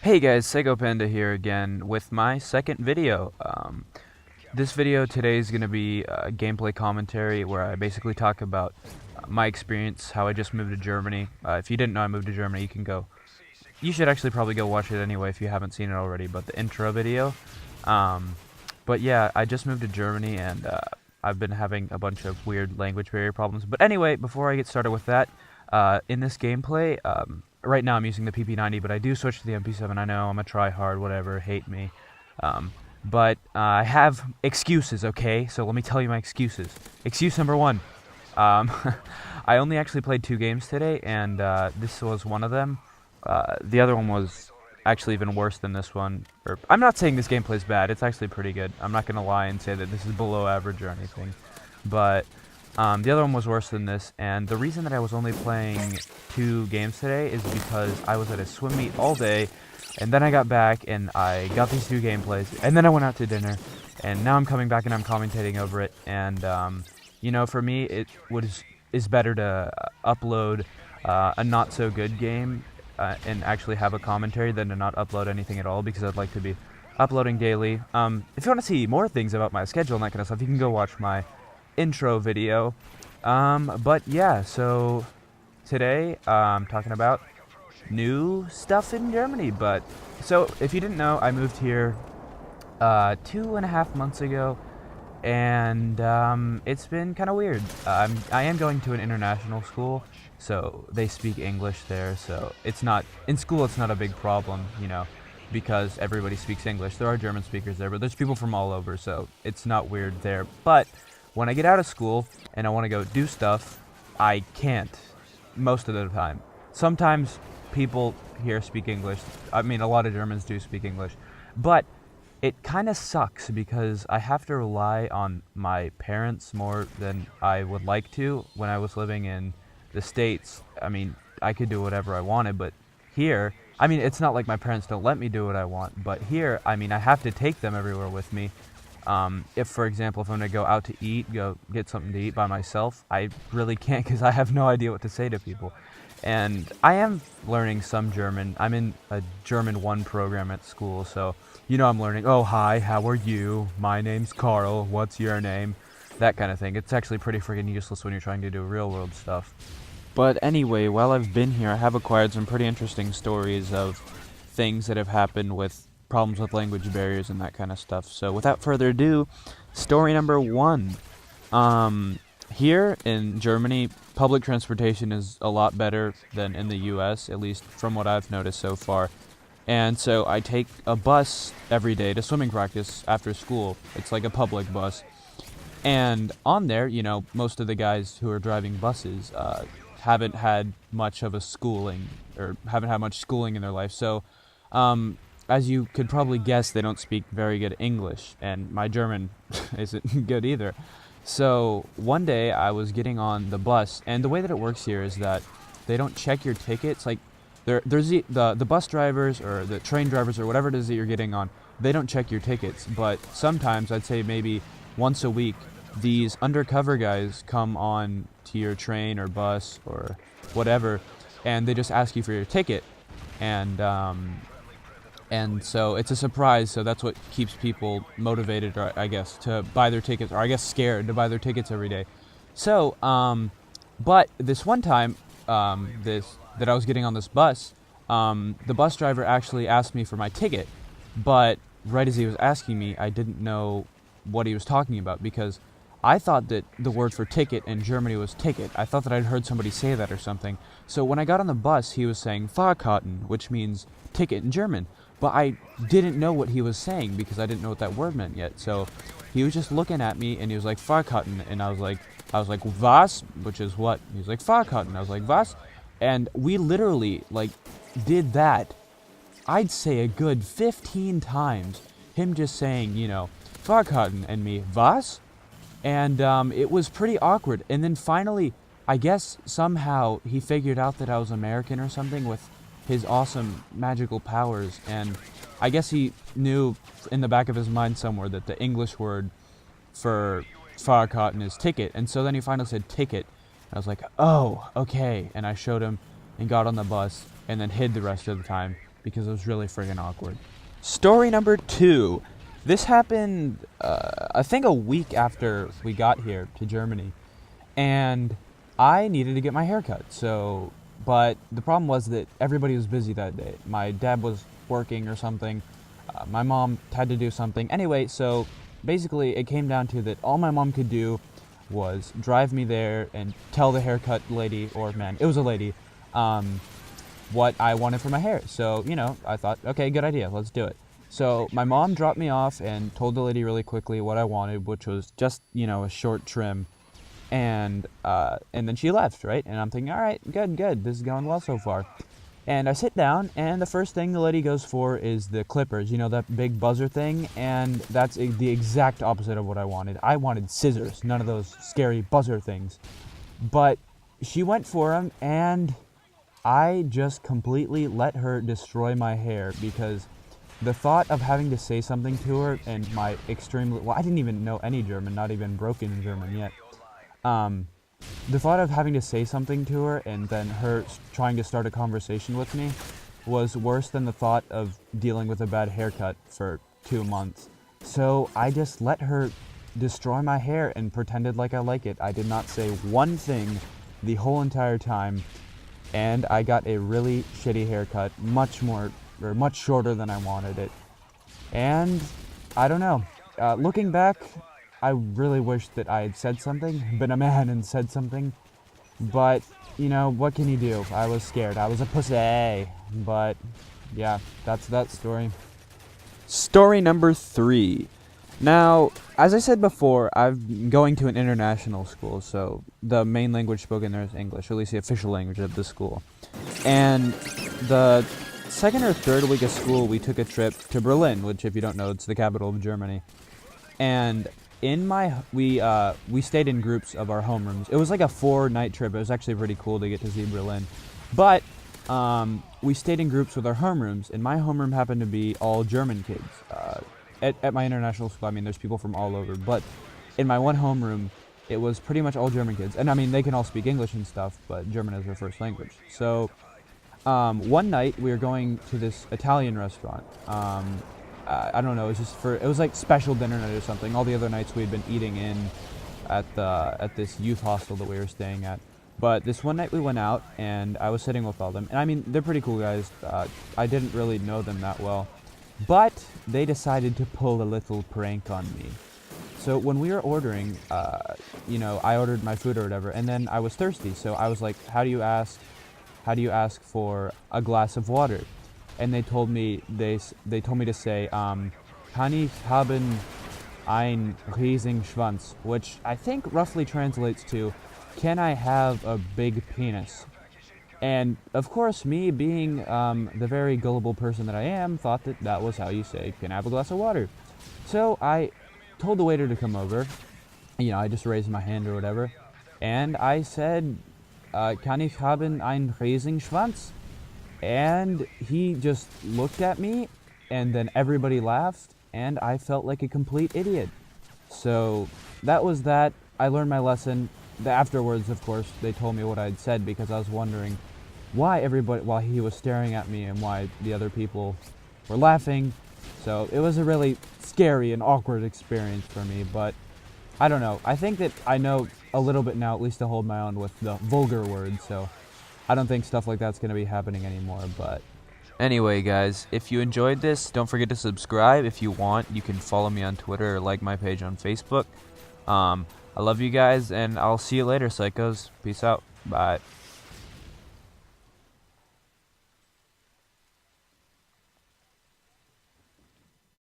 Hey guys, Sego Panda here again with my second video. This video today is going to be a gameplay commentary where I basically talk about my experience, how I just moved to Germany. If you didn't know I moved to Germany, you can go. You should actually probably go watch it anyway if you haven't seen it already, but the intro video. Um, but yeah, I just moved to Germany and I've been having a bunch of weird language barrier problems. But anyway, before I get started with that, in this gameplay, right now I'm using the PP90, but I do switch to the MP7. I know I'm a try-hard, whatever, hate me. But I have excuses, okay? So let me tell you my excuses. Excuse number one. Um, I only actually played 2 games today, and this was one of them. The other one was actually even worse than this one. I'm not saying this gameplay is bad. It's actually pretty good. I'm not going to lie and say that this is below average or anything. But the other one was worse than this, and the reason that I was only playing 2 games today is because I was at a swim meet all day, and then I got back and I got these 2 gameplays, and then I went out to dinner, and now I'm coming back and I'm commentating over it, and you know, for me it is better to upload a not so good game and actually have a commentary than to not upload anything at all, because I'd like to be uploading daily. If you want to see more things about my schedule and that kind of stuff, you can go watch my intro video. But yeah, so today I'm talking about new stuff in Germany. But so if you didn't know, I moved here 2.5 months ago, and it's been kind of weird. I am going to an international school, so they speak English there, so it's not in school, it's not a big problem, you know, because everybody speaks English. There are German speakers there, but there's people from all over, so it's not weird there. But when I get out of school and I want to go do stuff, I can't most of the time. Sometimes people here speak English. I mean, a lot of Germans do speak English. But it kind of sucks because I have to rely on my parents more than I would like to. When I was living in the States, I mean, I could do whatever I wanted, but here, I mean, it's not like my parents don't let me do what I want, but here, I mean, I have to take them everywhere with me. If, for example, if I'm going to go out to eat, go get something to eat by myself, I really can't because I have no idea what to say to people. And I am learning some German. I'm in a German 1 program at school, so, you know, I'm learning, oh, hi, how are you? My name's Carl, what's your name? That kind of thing. It's actually pretty freaking useless when you're trying to do real world stuff. But anyway, while I've been here, I have acquired some pretty interesting stories of things that have happened with problems with language barriers and that kind of stuff. So without further ado, story number 1. Here in Germany, public transportation is a lot better than in the US, at least from what I've noticed so far. And so I take a bus every day to swimming practice after school. It's like a public bus. And on there, you know, most of the guys who are driving buses haven't had much of a schooling, or haven't had much schooling in their life. So as you could probably guess, they don't speak very good English, and my German isn't good either. So one day I was getting on the bus, and the way that it works here is that they don't check your tickets. Like there's the bus drivers or the train drivers or whatever it is that you're getting on, they don't check your tickets. But sometimes, I'd say maybe once a week, these undercover guys come on to your train or bus or whatever, and they just ask you for your ticket. And so it's a surprise, so that's what keeps people motivated, or I guess, to buy their tickets, or I guess scared to buy their tickets every day. So, but this one time, that I was getting on this bus, the bus driver actually asked me for my ticket, but right as he was asking me, I didn't know what he was talking about, because I thought that the word for ticket in Germany was ticket. I thought that I'd heard somebody say that or something. So when I got on the bus, he was saying Fahrkarten, which means ticket in German. But I didn't know what he was saying because I didn't know what that word meant yet. So he was just looking at me and he was like, Fahrkarten. And I was like, was? Which is what? He was like, Fahrkarten. I was like, was? And we literally, like, did that, I'd say a good 15 times. Him just saying, you know, Fahrkarten, and me, was? And it was pretty awkward. And then finally, I guess somehow he figured out that I was American or something with his awesome magical powers, and I guess he knew in the back of his mind somewhere that the English word for Fahrkarten is ticket, and so then he finally said ticket. I was like, oh, okay, and I showed him and got on the bus and then hid the rest of the time because it was really friggin' awkward. Story number 2. This happened, I think a week after we got here to Germany, and I needed to get my hair cut. But the problem was that everybody was busy that day. My dad was working or something. My mom had to do something. Anyway, so basically it came down to that all my mom could do was drive me there and tell the haircut lady, or man, it was a lady, what I wanted for my hair. So, I thought, okay, good idea, let's do it. So my mom dropped me off and told the lady really quickly what I wanted, which was just, a short trim. And then she left, right? And I'm thinking, all right, good, this is going well so far. And I sit down, and the first thing the lady goes for is the clippers, that big buzzer thing, and that's the exact opposite of what I wanted. I wanted scissors, none of those scary buzzer things. But she went for them, and I just completely let her destroy my hair, because the thought of having to say something to her and my I didn't even know any German, not even broken German yet. The thought of having to say something to her and then her trying to start a conversation with me was worse than the thought of dealing with a bad haircut for 2 months. So I just let her destroy my hair and pretended like I like it. I did not say one thing the whole entire time, and I got a really shitty haircut, much shorter than I wanted it. And I don't know, looking back, I really wish that I had said something, been a man and said something. But, what can you do? I was scared. I was a pussy. But, yeah, that's that story. Story number 3. Now, as I said before, I'm going to an international school, so the main language spoken there is English, or at least the official language of the school. And the second or third week of school, we took a trip to Berlin, which, if you don't know, it's the capital of Germany. And we stayed in groups of our homerooms. It was like a 4-night trip. It was actually pretty cool to get to see Berlin. But we stayed in groups with our homerooms, and my homeroom happened to be all German kids. At my international school, there's people from all over, but in my one homeroom, it was pretty much all German kids. And they can all speak English and stuff, but German is their first language. So one night we were going to this Italian restaurant. I don't know, it was like special dinner night or something. All the other nights we had been eating in at this youth hostel that we were staying at. But this one night we went out, and I was sitting with all them. And they're pretty cool guys. I didn't really know them that well. But they decided to pull a little prank on me. So when we were ordering, I ordered my food or whatever, and then I was thirsty. So I was like, how do you ask for a glass of water? And they told me to say, kann ich haben einen riesigen Schwanz, which I think roughly translates to, can I have a big penis? And of course, me being the very gullible person that I am, thought that was how you say, can I have a glass of water? So I told the waiter to come over. I just raised my hand or whatever, and I said, kann ich haben einen riesigen Schwanz? And he just looked at me, and then everybody laughed, and I felt like a complete idiot. So that was that. I learned my lesson. Afterwards, of course, they told me what I had said, because I was wondering why he was staring at me and why the other people were laughing. So it was a really scary and awkward experience for me, but I don't know. I think that I know a little bit now, at least to hold my own with the vulgar words, so I don't think stuff like that's going to be happening anymore. But anyway, guys, if you enjoyed this, don't forget to subscribe. If you want, you can follow me on Twitter or like my page on Facebook. I love you guys, and I'll see you later, psychos. Peace out. Bye.